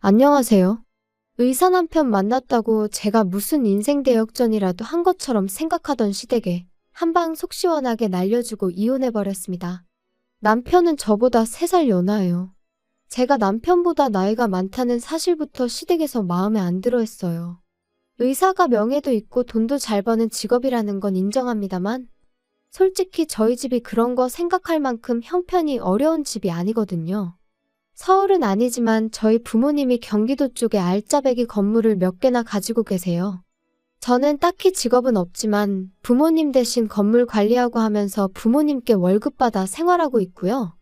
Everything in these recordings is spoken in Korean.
안녕하세요. 의사 남편 만났다고 제가 무슨 인생 대역전이라도 한 것처럼 생각하던 시댁에 한방 속 시원하게 날려주고 이혼해버렸습니다. 남편은 저보다 3살 연하예요. 제가 남편보다 나이가 많다는 사실부터 시댁에서 마음에 안 들어 했어요. 의사가 명예도 있고 돈도 잘 버는 직업이라는 건 인정합니다만 솔직히 저희 집이 그런 거 생각할 만큼 형편이 어려운 집이 아니거든요. 서울은 아니지만 저희 부모님이 경기도 쪽에 알짜배기 건물을 몇 개나 가지고 계세요. 저는 딱히 직업은 없지만 부모님 대신 건물 관리하고 하면서 부모님께 월급 받아 생활하고 있고요.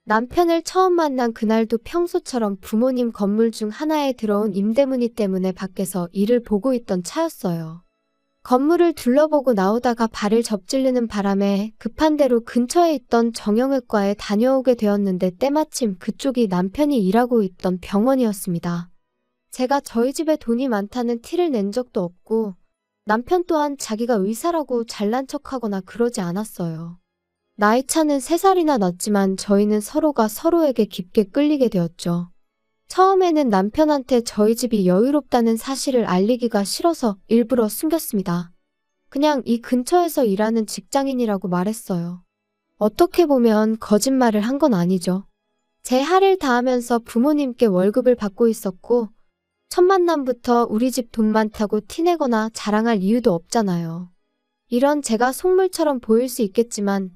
남편을 처음 만난 그날도 평소처럼 부모님 건물 중 하나에 들어온 임대문의 때문에 밖에서 일을 보고 있던 차였어요. 건물을 둘러보고 나오다가 발을 접질르는 바람에 급한 대로 근처에 있던 정형외과에 다녀오게 되었는데 때마침 그쪽이 남편이 일하고 있던 병원이었습니다. 제가 저희 집에 돈이 많다는 티를 낸 적도 없고 남편 또한 자기가 의사라고 잘난 척하거나 그러지 않았어요. 나이 차는 3살이나 났지만 저희는 서로가 서로에게 깊게 끌리게 되었죠. 처음에는 남편한테 저희 집이 여유롭다는 사실을 알리기가 싫어서 일부러 숨겼습니다. 그냥 이 근처에서 일하는 직장인이라고 말했어요. 어떻게 보면 거짓말을 한 건 아니죠. 제 할 일 다 하면서 부모님께 월급을 받고 있었고 첫 만남부터 우리 집 돈 많다고 티내거나 자랑할 이유도 없잖아요. 이런 제가 속물처럼 보일 수 있겠지만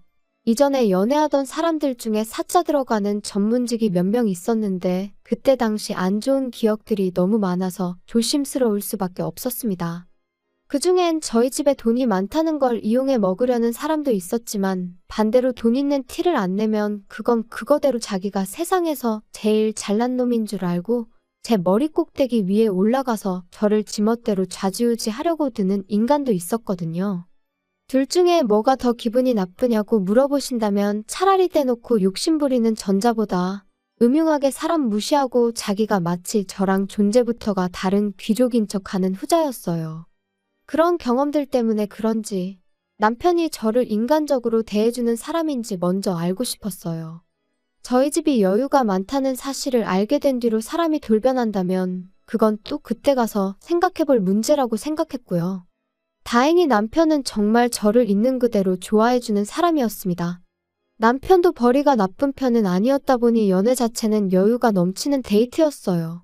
이전에 연애하던 사람들 중에 사자 들어가는 전문직이 몇 명 있었는데 그때 당시 안 좋은 기억들이 너무 많아서 조심스러울 수밖에 없었습니다. 그중엔 저희 집에 돈이 많다는 걸 이용해 먹으려는 사람도 있었지만 반대로 돈 있는 티를 안 내면 그건 그거대로 자기가 세상에서 제일 잘난 놈인 줄 알고 제 머리 꼭대기 위에 올라가서 저를 지멋대로 좌지우지 하려고 드는 인간도 있었거든요. 둘 중에 뭐가 더 기분이 나쁘냐고 물어보신다면 차라리 떼놓고 욕심부리는 전자보다 음흉하게 사람 무시하고 자기가 마치 저랑 존재부터가 다른 귀족인 척하는 후자였어요. 그런 경험들 때문에 그런지 남편이 저를 인간적으로 대해주는 사람인지 먼저 알고 싶었어요. 저희 집이 여유가 많다는 사실을 알게 된 뒤로 사람이 돌변한다면 그건 또 그때 가서 생각해볼 문제라고 생각했고요. 다행히 남편은 정말 저를 있는 그대로 좋아해주는 사람이었습니다. 남편도 벌이가 나쁜 편은 아니었다 보니 연애 자체는 여유가 넘치는 데이트였어요.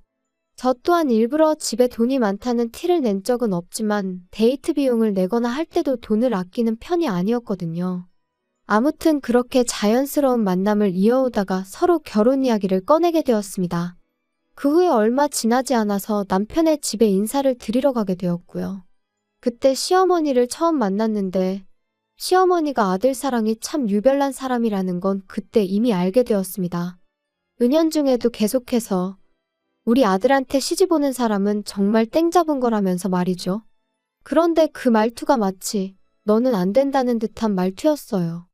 저 또한 일부러 집에 돈이 많다는 티를 낸 적은 없지만 데이트 비용을 내거나 할 때도 돈을 아끼는 편이 아니었거든요. 아무튼 그렇게 자연스러운 만남을 이어오다가 서로 결혼 이야기를 꺼내게 되었습니다. 그 후에 얼마 지나지 않아서 남편의 집에 인사를 드리러 가게 되었고요. 그때 시어머니를 처음 만났는데 시어머니가 아들 사랑이 참 유별난 사람이라는 건 그때 이미 알게 되었습니다. 은연중에도 계속해서 우리 아들한테 시집 오는 사람은 정말 땡 잡은 거라면서 말이죠. 그런데 그 말투가 마치 너는 안 된다는 듯한 말투였어요.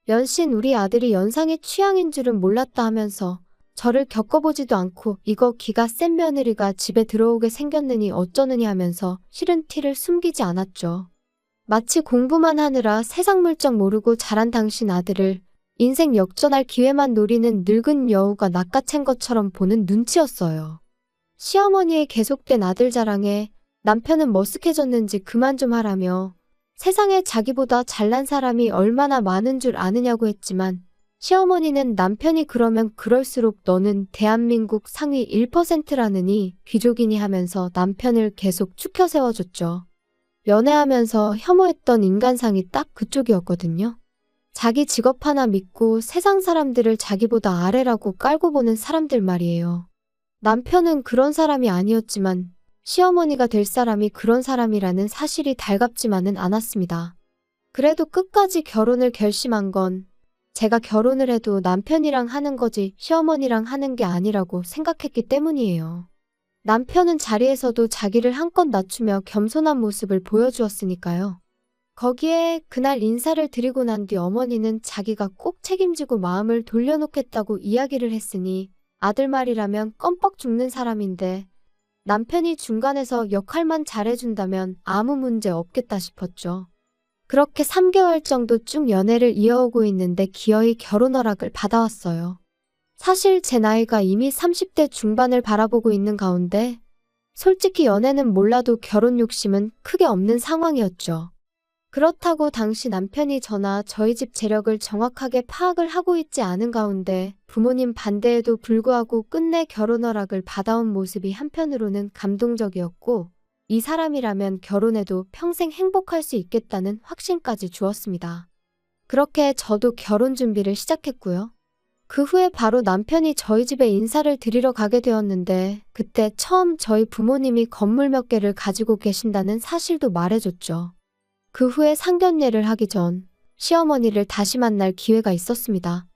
연신 우리 아들이 연상의 취향인 줄은 몰랐다 하면서 저를 겪어보지도 않고 이거 기가 센 며느리가 집에 들어오게 생겼느니 어쩌느니 하면서 싫은 티를 숨기지 않았죠. 마치 공부만 하느라 세상 물정 모르고 자란 당신 아들을 인생 역전할 기회만 노리는 늙은 여우가 낚아챈 것처럼 보는 눈치였어요. 시어머니의 계속된 아들 자랑에 남편은 머쓱해졌는지 그만 좀 하라며 세상에 자기보다 잘난 사람이 얼마나 많은 줄 아느냐고 했지만 시어머니는 남편이 그러면 그럴수록 너는 대한민국 상위 1%라느니 귀족이니 하면서 남편을 계속 추켜 세워줬죠. 연애하면서 혐오했던 인간상이 딱 그쪽이었거든요. 자기 직업 하나 믿고 세상 사람들을 자기보다 아래라고 깔고 보는 사람들 말이에요. 남편은 그런 사람이 아니었지만 시어머니가 될 사람이 그런 사람이라는 사실이 달갑지만은 않았습니다. 그래도 끝까지 결혼을 결심한 건 제가 결혼을 해도 남편이랑 하는 거지 시어머니랑 하는 게 아니라고 생각했기 때문이에요. 남편은 자리에서도 자기를 한껏 낮추며 겸손한 모습을 보여주었으니까요. 거기에 그날 인사를 드리고 난 뒤 어머니는 자기가 꼭 책임지고 마음을 돌려놓겠다고 이야기를 했으니 아들 말이라면 껌뻑 죽는 사람인데 남편이 중간에서 역할만 잘해준다면 아무 문제 없겠다 싶었죠. 그렇게 3개월 정도 쭉 연애를 이어오고 있는데 기어이 결혼 허락을 받아왔어요. 사실 제 나이가 이미 30대 중반을 바라보고 있는 가운데 솔직히 연애는 몰라도 결혼 욕심은 크게 없는 상황이었죠. 그렇다고 당시 남편이 저나 저희 집 재력을 정확하게 파악을 하고 있지 않은 가운데 부모님 반대에도 불구하고 끝내 결혼 허락을 받아온 모습이 한편으로는 감동적이었고, 이 사람이라면 결혼해도 평생 행복할 수 있겠다는 확신까지 주었습니다. 그렇게 저도 결혼 준비를 시작했고요. 그 후에 바로 남편이 저희 집에 인사를 드리러 가게 되었는데, 그때 처음 저희 부모님이 건물 몇 개를 가지고 계신다는 사실도 말해줬죠. 그 후에 상견례를 하기 전 시어머니를 다시 만날 기회가 있었습니다.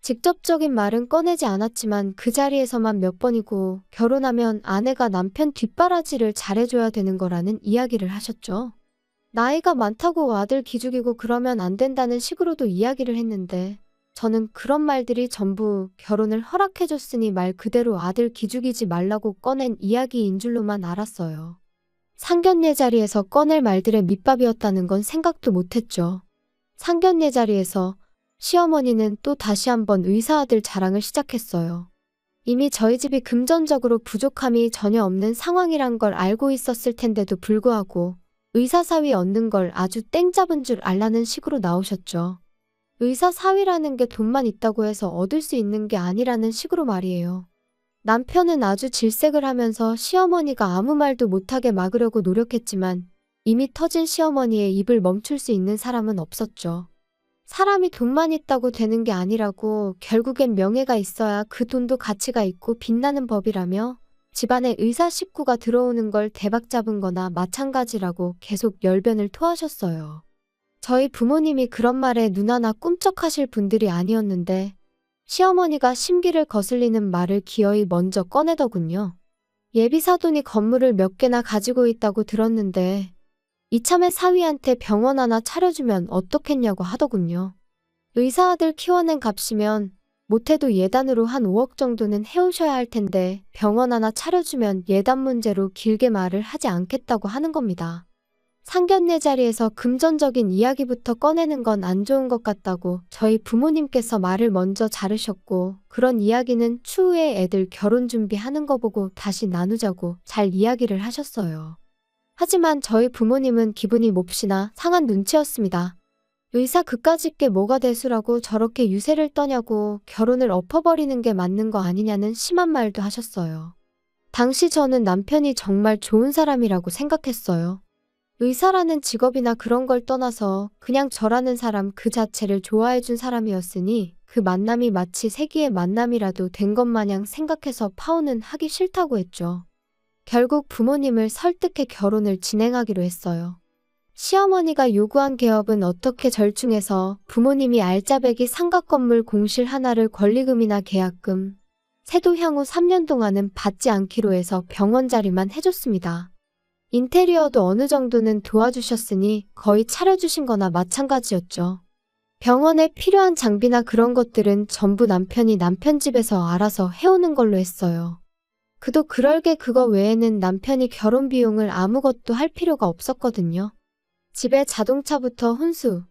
직접적인 말은 꺼내지 않았지만 그 자리에서만 몇 번이고 결혼하면 아내가 남편 뒷바라지를 잘해줘야 되는 거라는 이야기를 하셨죠. 나이가 많다고 아들 기죽이고 그러면 안 된다는 식으로도 이야기를 했는데, 저는 그런 말들이 전부 결혼을 허락해줬으니 말 그대로 아들 기죽이지 말라고 꺼낸 이야기인 줄로만 알았어요. 상견례 자리에서 꺼낼 말들의 밑밥이었다는 건 생각도 못했죠. 상견례 자리에서 시어머니는 또 다시 한번 의사아들 자랑을 시작했어요. 이미 저희 집이 금전적으로 부족함이 전혀 없는 상황이란 걸 알고 있었을 텐데도 불구하고 의사 사위 얻는 걸 아주 땡 잡은 줄 알라는 식으로 나오셨죠. 의사 사위라는 게 돈만 있다고 해서 얻을 수 있는 게 아니라는 식으로 말이에요. 남편은 아주 질색을 하면서 시어머니가 아무 말도 못하게 막으려고 노력했지만 이미 터진 시어머니의 입을 멈출 수 있는 사람은 없었죠. 사람이 돈만 있다고 되는 게 아니라고, 결국엔 명예가 있어야 그 돈도 가치가 있고 빛나는 법이라며 집안에 의사 식구가 들어오는 걸 대박 잡은 거나 마찬가지라고 계속 열변을 토하셨어요. 저희 부모님이 그런 말에 눈 하나 꿈쩍하실 분들이 아니었는데 시어머니가 심기를 거슬리는 말을 기어이 먼저 꺼내더군요. 예비사돈이 건물을 몇 개나 가지고 있다고 들었는데 이참에 사위한테 병원 하나 차려주면 어떻겠냐고 하더군요. 의사아들 키워낸 값이면 못해도 예단으로 한 5억 정도는 해오셔야 할 텐데 병원 하나 차려주면 예단 문제로 길게 말을 하지 않겠다고 하는 겁니다. 상견례 자리에서 금전적인 이야기부터 꺼내는 건 안 좋은 것 같다고 저희 부모님께서 말을 먼저 자르셨고, 그런 이야기는 추후에 애들 결혼 준비하는 거 보고 다시 나누자고 잘 이야기를 하셨어요. 하지만 저희 부모님은 기분이 몹시나 상한 눈치였습니다. 의사 그까짓 게 뭐가 대수라고 저렇게 유세를 떠냐고 결혼을 엎어버리는 게 맞는 거 아니냐는 심한 말도 하셨어요. 당시 저는 남편이 정말 좋은 사람이라고 생각했어요. 의사라는 직업이나 그런 걸 떠나서 그냥 저라는 사람 그 자체를 좋아해준 사람이었으니 그 만남이 마치 세기의 만남이라도 된 것 마냥 생각해서 파혼은 하기 싫다고 했죠. 결국 부모님을 설득해 결혼을 진행하기로 했어요. 시어머니가 요구한 개업은 어떻게 절충해서 부모님이 알짜배기 상가건물 공실 하나를 권리금이나 계약금, 세도 향후 3년 동안은 받지 않기로 해서 병원 자리만 해줬습니다. 인테리어도 어느 정도는 도와주셨으니 거의 차려주신 거나 마찬가지였죠. 병원에 필요한 장비나 그런 것들은 전부 남편이 남편 집에서 알아서 해오는 걸로 했어요. 그도 그럴 게 그거 외에는 남편이 결혼 비용을 아무것도 할 필요가 없었거든요. 집에 자동차부터 혼수,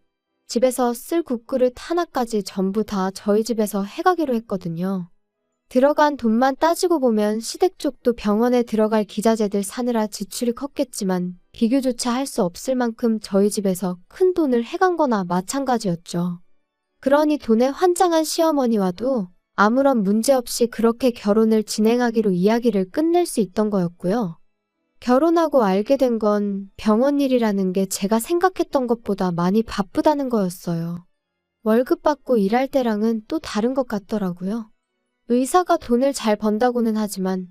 집에서 쓸 국그릇 하나까지 전부 다 저희 집에서 해가기로 했거든요. 들어간 돈만 따지고 보면 시댁 쪽도 병원에 들어갈 기자재들 사느라 지출이 컸겠지만 비교조차 할 수 없을 만큼 저희 집에서 큰 돈을 해간 거나 마찬가지였죠. 그러니 돈에 환장한 시어머니와도 아무런 문제 없이 그렇게 결혼을 진행하기로 이야기를 끝낼 수 있던 거였고요. 결혼하고 알게 된 건 병원 일이라는 게 제가 생각했던 것보다 많이 바쁘다는 거였어요. 월급 받고 일할 때랑은 또 다른 것 같더라고요. 의사가 돈을 잘 번다고는 하지만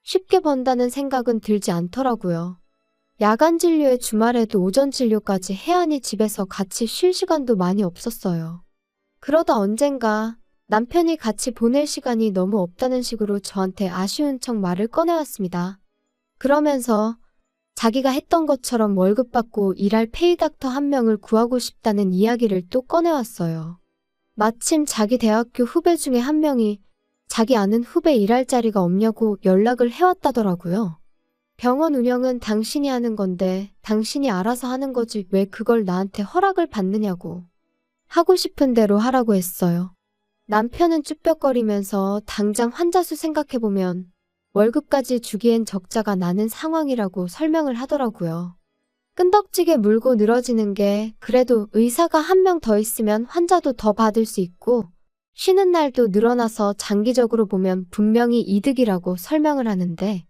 쉽게 번다는 생각은 들지 않더라고요. 야간 진료에 주말에도 오전 진료까지 해야 하니 집에서 같이 쉴 시간도 많이 없었어요. 그러다 언젠가 남편이 같이 보낼 시간이 너무 없다는 식으로 저한테 아쉬운 척 말을 꺼내왔습니다. 그러면서 자기가 했던 것처럼 월급 받고 일할 페이닥터 한 명을 구하고 싶다는 이야기를 또 꺼내왔어요. 마침 자기 대학교 후배 중에 한 명이 자기 아는 후배 일할 자리가 없냐고 연락을 해왔다더라고요. 병원 운영은 당신이 하는 건데 당신이 알아서 하는 거지 왜 그걸 나한테 허락을 받느냐고. 하고 싶은 대로 하라고 했어요. 남편은 쭈뼛거리면서 당장 환자 수 생각해보면 월급까지 주기엔 적자가 나는 상황이라고 설명을 하더라고요. 끈덕지게 물고 늘어지는 게 그래도 의사가 한 명 더 있으면 환자도 더 받을 수 있고 쉬는 날도 늘어나서 장기적으로 보면 분명히 이득이라고 설명을 하는데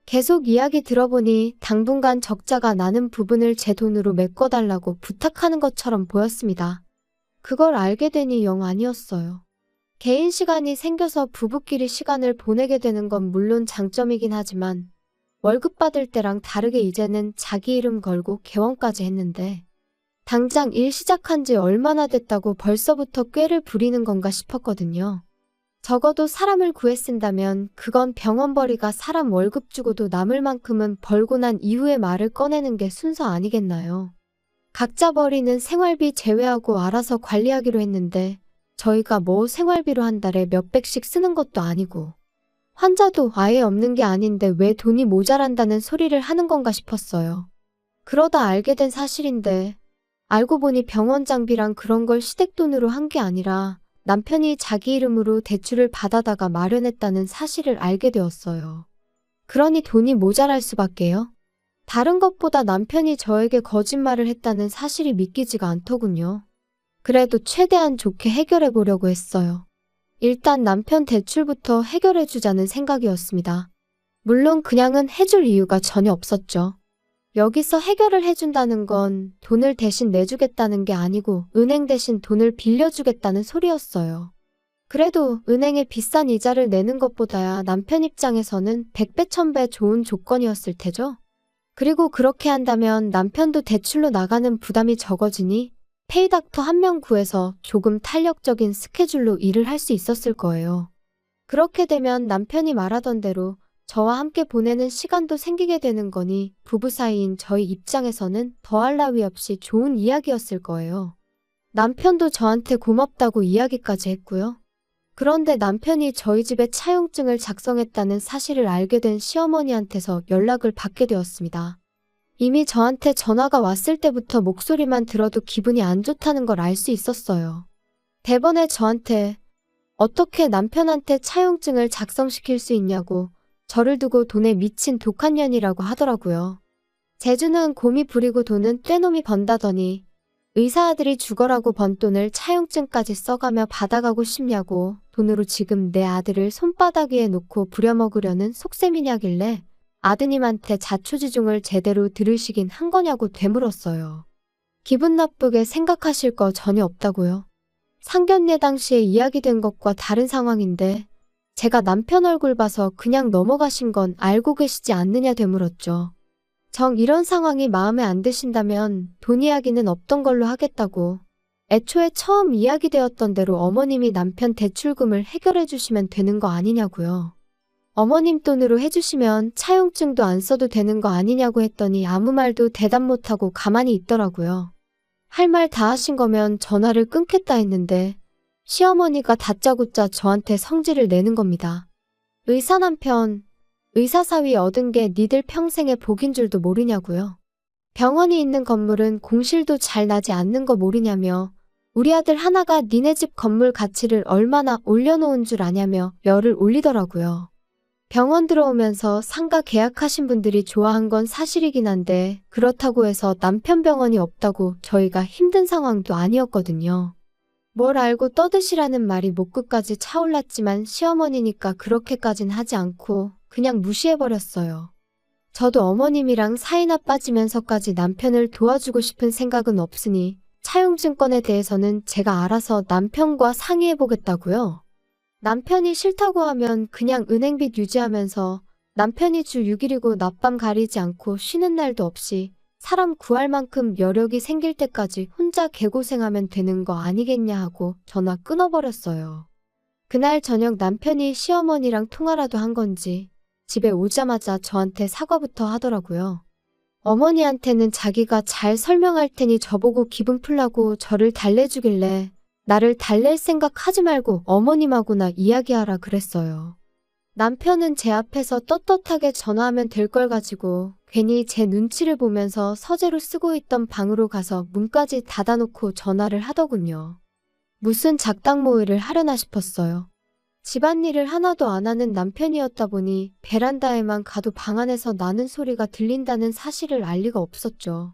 계속 이야기 들어보니 당분간 적자가 나는 부분을 제 돈으로 메꿔달라고 부탁하는 것처럼 보였습니다. 그걸 알게 되니 영 아니었어요. 개인 시간이 생겨서 부부끼리 시간을 보내게 되는 건 물론 장점이긴 하지만 월급 받을 때랑 다르게 이제는 자기 이름 걸고 개원까지 했는데 당장 일 시작한 지 얼마나 됐다고 벌써부터 꾀를 부리는 건가 싶었거든요. 적어도 사람을 구해 쓴다면 그건 병원벌이가 사람 월급 주고도 남을 만큼은 벌고 난 이후에 말을 꺼내는 게 순서 아니겠나요? 각자 벌이는 생활비 제외하고 알아서 관리하기로 했는데 저희가 뭐 생활비로 한 달에 몇백씩 쓰는 것도 아니고 환자도 아예 없는 게 아닌데 왜 돈이 모자란다는 소리를 하는 건가 싶었어요. 그러다 알게 된 사실인데 알고 보니 병원 장비랑 그런 걸 시댁돈으로 한 게 아니라 남편이 자기 이름으로 대출을 받아다가 마련했다는 사실을 알게 되었어요. 그러니 돈이 모자랄 수밖에요. 다른 것보다 남편이 저에게 거짓말을 했다는 사실이 믿기지가 않더군요. 그래도 최대한 좋게 해결해 보려고 했어요. 일단 남편 대출부터 해결해 주자는 생각이었습니다. 물론 그냥은 해줄 이유가 전혀 없었죠. 여기서 해결을 해준다는 건 돈을 대신 내주겠다는 게 아니고 은행 대신 돈을 빌려주겠다는 소리였어요. 그래도 은행에 비싼 이자를 내는 것보다야 남편 입장에서는 100배 1000배 좋은 조건이었을 테죠. 그리고 그렇게 한다면 남편도 대출로 나가는 부담이 적어지니 페이닥터 한 명 구해서 조금 탄력적인 스케줄로 일을 할 수 있었을 거예요. 그렇게 되면 남편이 말하던 대로 저와 함께 보내는 시간도 생기게 되는 거니 부부 사이인 저희 입장에서는 더할 나위 없이 좋은 이야기였을 거예요. 남편도 저한테 고맙다고 이야기까지 했고요. 그런데 남편이 저희 집에 차용증을 작성했다는 사실을 알게 된 시어머니한테서 연락을 받게 되었습니다. 이미 저한테 전화가 왔을 때부터 목소리만 들어도 기분이 안 좋다는 걸 알 수 있었어요. 대번에 저한테 어떻게 남편한테 차용증을 작성시킬 수 있냐고 저를 두고 돈에 미친 독한 년이라고 하더라고요. 재주는 곰이 부리고 돈은 떼놈이 번다더니 의사 아들이 죽어라고 번 돈을 차용증까지 써가며 받아가고 싶냐고 돈으로 지금 내 아들을 손바닥 위에 놓고 부려먹으려는 속셈이냐길래 아드님한테 자초지종을 제대로 들으시긴 한 거냐고 되물었어요. 기분 나쁘게 생각하실 거 전혀 없다고요. 상견례 당시에 이야기된 것과 다른 상황인데 제가 남편 얼굴 봐서 그냥 넘어가신 건 알고 계시지 않느냐 되물었죠. 정 이런 상황이 마음에 안 드신다면 돈 이야기는 없던 걸로 하겠다고 애초에 처음 이야기되었던 대로 어머님이 남편 대출금을 해결해 주시면 되는 거 아니냐고요. 어머님 돈으로 해주시면 차용증도 안 써도 되는 거 아니냐고 했더니 아무 말도 대답 못하고 가만히 있더라고요. 할 말 다 하신 거면 전화를 끊겠다 했는데 시어머니가 다짜고짜 저한테 성질을 내는 겁니다. 의사 남편, 의사 사위 얻은 게 니들 평생의 복인 줄도 모르냐고요. 병원이 있는 건물은 공실도 잘 나지 않는 거 모르냐며 우리 아들 하나가 니네 집 건물 가치를 얼마나 올려놓은 줄 아냐며 열을 올리더라고요. 병원 들어오면서 상가 계약하신 분들이 좋아한 건 사실이긴 한데 그렇다고 해서 남편 병원이 없다고 저희가 힘든 상황도 아니었거든요. 뭘 알고 떠드시라는 말이 목끝까지 차올랐지만 시어머니니까 그렇게까진 하지 않고 그냥 무시해버렸어요. 저도 어머님이랑 사이나 빠지면서까지 남편을 도와주고 싶은 생각은 없으니 차용증권에 대해서는 제가 알아서 남편과 상의해보겠다고요. 남편이 싫다고 하면 그냥 은행빚 유지하면서 남편이 주 6일이고 낮밤 가리지 않고 쉬는 날도 없이 사람 구할 만큼 여력이 생길 때까지 혼자 개고생하면 되는 거 아니겠냐 하고 전화 끊어버렸어요. 그날 저녁 남편이 시어머니랑 통화라도 한 건지 집에 오자마자 저한테 사과부터 하더라고요. 어머니한테는 자기가 잘 설명할 테니 저보고 기분 풀라고 저를 달래주길래 나를 달랠 생각 하지 말고 어머님하고나 이야기하라 그랬어요. 남편은 제 앞에서 떳떳하게 전화하면 될 걸 가지고 괜히 제 눈치를 보면서 서재로 쓰고 있던 방으로 가서 문까지 닫아놓고 전화를 하더군요. 무슨 작당 모의를 하려나 싶었어요. 집안일을 하나도 안 하는 남편이었다 보니 베란다에만 가도 방 안에서 나는 소리가 들린다는 사실을 알 리가 없었죠.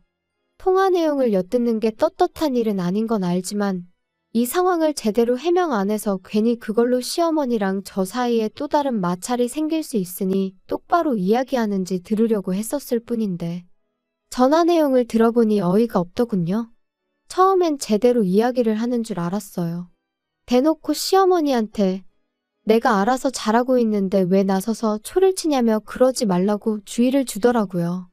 통화 내용을 엿듣는 게 떳떳한 일은 아닌 건 알지만 이 상황을 제대로 해명 안 해서 괜히 그걸로 시어머니랑 저 사이에 또 다른 마찰이 생길 수 있으니 똑바로 이야기하는지 들으려고 했었을 뿐인데 전화 내용을 들어보니 어이가 없더군요. 처음엔 제대로 이야기를 하는 줄 알았어요. 대놓고 시어머니한테 내가 알아서 잘하고 있는데 왜 나서서 초를 치냐며 그러지 말라고 주의를 주더라고요.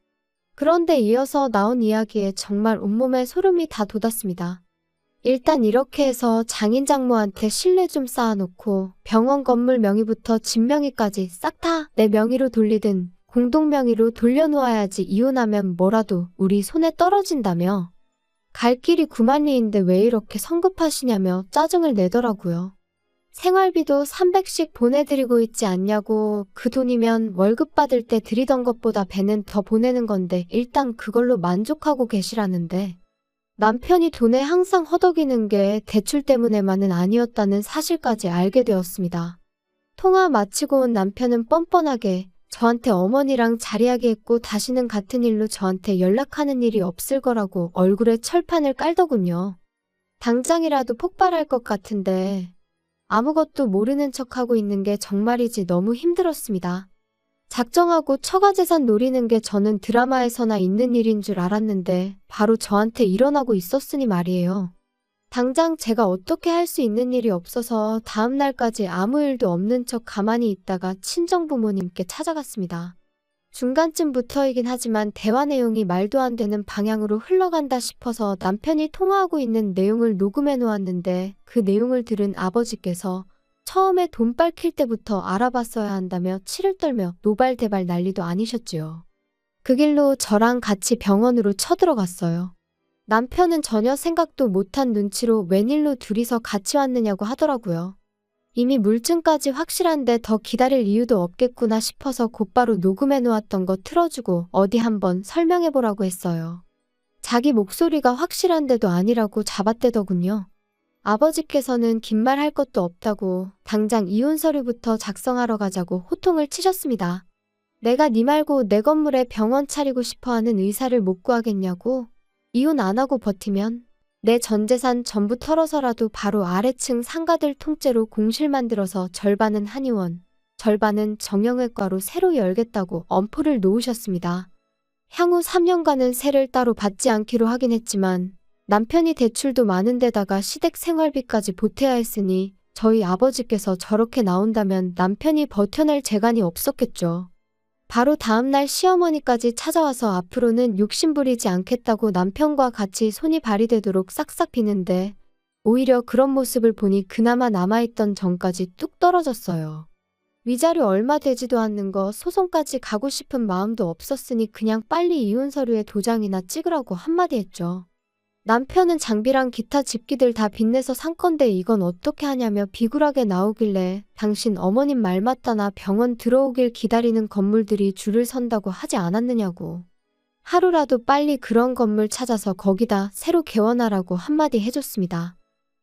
그런데 이어서 나온 이야기에 정말 온몸에 소름이 다 돋았습니다. 일단 이렇게 해서 장인 장모한테 신뢰 좀 쌓아놓고 병원 건물 명의부터 집 명의까지 싹 다 내 명의로 돌리든 공동 명의로 돌려놓아야지 이혼하면 뭐라도 우리 손에 떨어진다며 갈 길이 구만리인데 왜 이렇게 성급하시냐며 짜증을 내더라고요. 생활비도 300씩 보내드리고 있지 않냐고 그 돈이면 월급 받을 때 드리던 것보다 배는 더 보내는 건데 일단 그걸로 만족하고 계시라는데 남편이 돈에 항상 허덕이는 게 대출 때문에만은 아니었다는 사실까지 알게 되었습니다. 통화 마치고 온 남편은 뻔뻔하게 저한테 어머니랑 자리하기했고 다시는 같은 일로 저한테 연락하는 일이 없을 거라고 얼굴에 철판을 깔더군요. 당장이라도 폭발할 것 같은데 아무것도 모르는 척하고 있는 게 정말이지 너무 힘들었습니다. 작정하고 처가재산 노리는 게 저는 드라마에서나 있는 일인 줄 알았는데 바로 저한테 일어나고 있었으니 말이에요. 당장 제가 어떻게 할 수 있는 일이 없어서 다음 날까지 아무 일도 없는 척 가만히 있다가 친정부모님께 찾아갔습니다. 중간쯤부터이긴 하지만 대화 내용이 말도 안 되는 방향으로 흘러간다 싶어서 남편이 통화하고 있는 내용을 녹음해 놓았는데 그 내용을 들은 아버지께서 처음에 돈 밝힐 때부터 알아봤어야 한다며 치를 떨며 노발대발 난리도 아니셨지요. 그 길로 저랑 같이 병원으로 쳐들어갔어요. 남편은 전혀 생각도 못한 눈치로 웬일로 둘이서 같이 왔느냐고 하더라고요. 이미 물증까지 확실한데 더 기다릴 이유도 없겠구나 싶어서 곧바로 녹음해 놓았던 거 틀어주고 어디 한번 설명해보라고 했어요. 자기 목소리가 확실한데도 아니라고 잡아떼더군요. 아버지께서는 긴 말 할 것도 없다고 당장 이혼 서류부터 작성하러 가자고 호통을 치셨습니다. 내가 네 말고 내 건물에 병원 차리고 싶어하는 의사를 못 구하겠냐고? 이혼 안 하고 버티면 내 전 재산 전부 털어서라도 바로 아래층 상가들 통째로 공실 만들어서 절반은 한의원, 절반은 정형외과로 새로 열겠다고 엄포를 놓으셨습니다. 향후 3년간은 세를 따로 받지 않기로 하긴 했지만 남편이 대출도 많은 데다가 시댁 생활비까지 보태야 했으니 저희 아버지께서 저렇게 나온다면 남편이 버텨낼 재간이 없었겠죠. 바로 다음날 시어머니까지 찾아와서 앞으로는 욕심부리지 않겠다고 남편과 같이 손이 발휘되도록 싹싹 비는데 오히려 그런 모습을 보니 그나마 남아있던 정까지 뚝 떨어졌어요. 위자료 얼마 되지도 않는 거 소송까지 가고 싶은 마음도 없었으니 그냥 빨리 이혼 서류에 도장이나 찍으라고 한마디 했죠. 남편은 장비랑 기타 집기들 다 빚내서 산 건데 이건 어떻게 하냐며 비굴하게 나오길래 당신 어머님 말 맞다나 병원 들어오길 기다리는 건물들이 줄을 선다고 하지 않았느냐고. 하루라도 빨리 그런 건물 찾아서 거기다 새로 개원하라고 한마디 해줬습니다.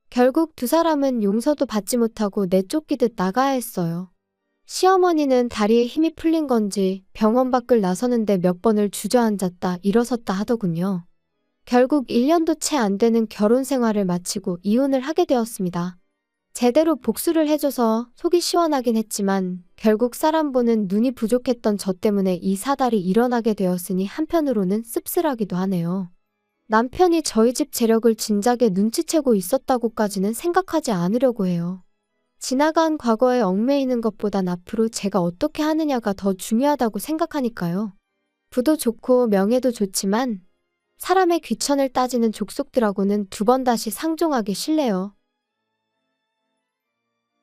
결국 두 사람은 용서도 받지 못하고 내쫓기듯 나가야 했어요. 시어머니는 다리에 힘이 풀린 건지 병원 밖을 나서는데 몇 번을 주저앉았다 일어섰다 하더군요. 결국 1년도 채 안 되는 결혼 생활을 마치고 이혼을 하게 되었습니다. 제대로 복수를 해줘서 속이 시원하긴 했지만 결국 사람 보는 눈이 부족했던 저 때문에 이 사달이 일어나게 되었으니 한편으로는 씁쓸하기도 하네요. 남편이 저희 집 재력을 진작에 눈치채고 있었다고까지는 생각하지 않으려고 해요. 지나간 과거에 얽매이는 것보단 앞으로 제가 어떻게 하느냐가 더 중요하다고 생각하니까요. 부도 좋고 명예도 좋지만 사람의 귀천을 따지는 족속들하고는 두 번 다시 상종하기 싫네요.